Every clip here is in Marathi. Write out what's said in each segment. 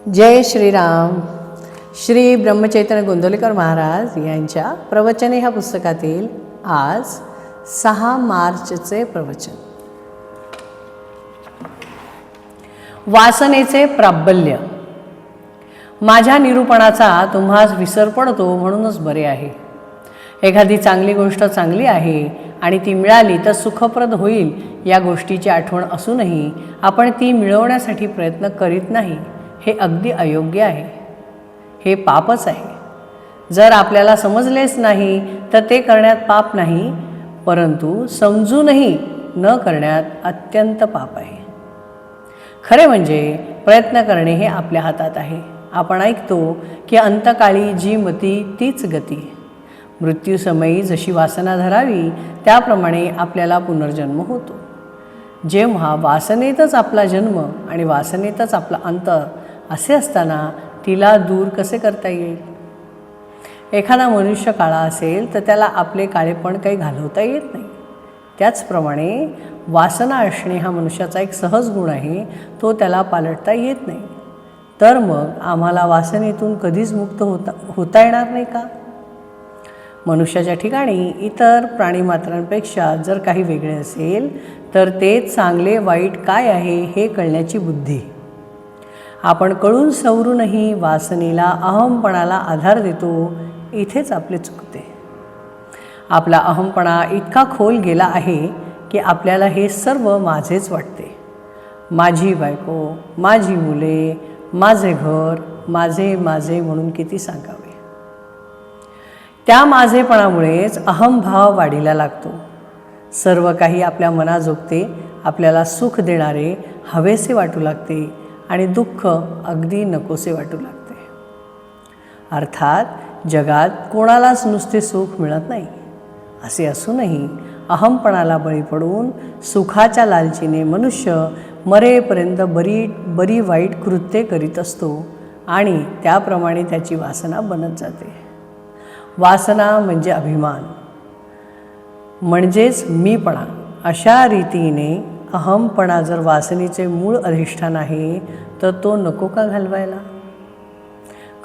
जय श्रीराम. श्री ब्रह्मचैतन्य गोंदवलेकर महाराज यांच्या प्रवचने ह्या पुस्तकातील आज 6 मार्चचे प्रवचन. वासनेचे प्राबल्य. माझ्या निरूपणाचा तुम्हास विसर पडतो म्हणूनच बरे आहे. एखादी चांगली गोष्ट चांगली आहे आणि ती मिळाली तर सुखप्रद होईल या गोष्टीची आठवण असूनही आपण ती मिळवण्यासाठी प्रयत्न करीत नाही, हे अगदी अयोग्य आहे. हे पापच आहे. जर आपल्याला समजलेच नाही तर ते करण्यात पाप नाही, परंतु समजूनही न करण्यात अत्यंत पाप आहे. खरे म्हणजे प्रयत्न करणे हे आपल्या हातात आहे. आपण ऐकतो की अंतकाळी जी मती तीच गती. मृत्यूसमयी जशी वासना धरावी त्याप्रमाणे आपल्याला पुनर्जन्म होतो. जेव्हा वासनेतच आपला जन्म आणि वासनेतच आपला अंत असे असताना तिला दूर कसे करता येईल? एखादा मनुष्य काळा असेल तर त्याला आपले काळेपण काही घालवता येत नाही. त्याचप्रमाणे वासना असणे हा मनुष्याचा एक सहज गुण आहे, तो त्याला पालटता येत नाही. तर मग आम्हाला वासनेतून कधीच मुक्त होता येणार नाही का? मनुष्याच्या ठिकाणी इतर प्राणीमात्रांपेक्षा जर काही वेगळे असेल तर ते चांगले वाईट काय आहे हे कळण्याची बुद्धी. आपण कळून सवरूनही वासनेला अहमपणाला आधार देतो, इथेच आपले चुकते. आपला अहमपणा इतका खोल गेला आहे की आपल्याला हे सर्व माझेच वाटते. माझी बायको, माझी मुले, माझे घर, माझे माझे म्हणून किती सांगावे. त्या माझेपणामुळेच अहमभाव वाढीला लागतो. सर्व काही आपल्या मनाजोगते आपल्याला सुख देणारे हवेसे वाटू लागते आणि दुःख अगदी नकोसे वाटू लागते. अर्थात जगात कोणालाच नुसते सुख मिळत नाही. असे असूनही अहमपणाला बळी पडून सुखाच्या लालचीने मनुष्य मरेपर्यंत बरी वाईट कृत्ये करीत असतो आणि त्याप्रमाणे त्याची वासना बनत जाते. वासना म्हणजे अभिमान, म्हणजेच मीपणा. अशा रीतीने अहमपणा जर वासनेचे मूळ अधिष्ठान आहे तर तो नको का घालवायला?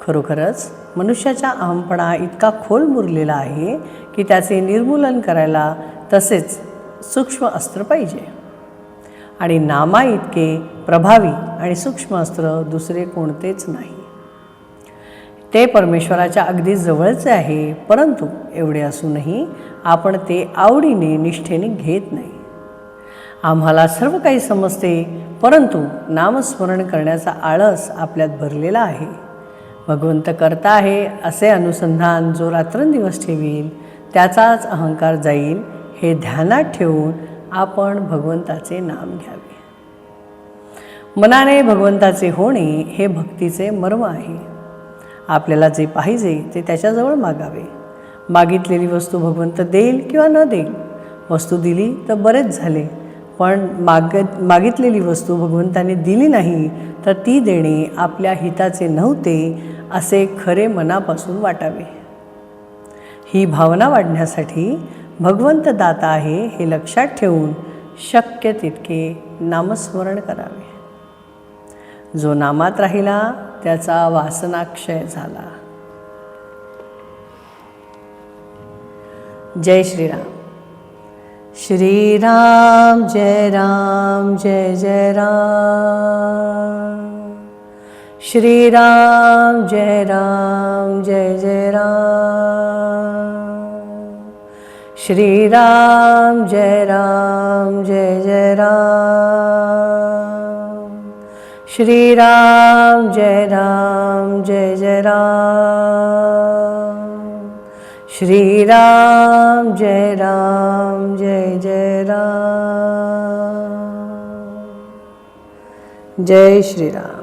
खरोखरच मनुष्याचा अहमपणा इतका खोल मुरलेला आहे की त्याचे निर्मूलन करायला तसेच सूक्ष्म अस्त्र पाहिजे. आणि नामा इतके प्रभावी आणि सूक्ष्म अस्त्र दुसरे कोणतेच नाही. ते परमेश्वराच्या अगदी जवळचे आहे, परंतु एवढे असूनही आपण ते आवडीने निष्ठेने घेत नाही. आम्हाला सर्व काही समजते, परंतु नामस्मरण करण्याचा आळस आपल्यात भरलेला आहे. भगवंत करता आहे असे अनुसंधान जो रात्रंदिवस ठेवील त्याचाच अहंकार जाईल, हे ध्यानात ठेवून आपण भगवंताचे नाम घ्यावे. मनाने भगवंताचे होणे हे भक्तीचे मर्म आहे. आपल्याला जे पाहिजे ते त्याच्याजवळ मागावे. मागितलेली वस्तू भगवंत देईल किंवा न देईल. वस्तू दिली तर बरेच झाले, पण मागितलेली वस्तू भगवंताने दिली नाही तर ती देणे आपल्या हिताचे नव्हते असे खरे मनापासून वाटावे. ही भावना वाढण्यासाठी भगवंत दाता आहे हे लक्षात ठेवून शक्य तितके नामस्मरण करावे. जो नामात राहिला त्याचा वासनाक्षय झाला. जय श्रीराम. श्रीराम जय राम जय जय राम. श्रीराम जय राम जय जय राम. श्रीराम जय राम जय जय राम. श्रीराम जय राम जय जय राम. श्रीराम जय राम जय जय राम. जय श्रीराम.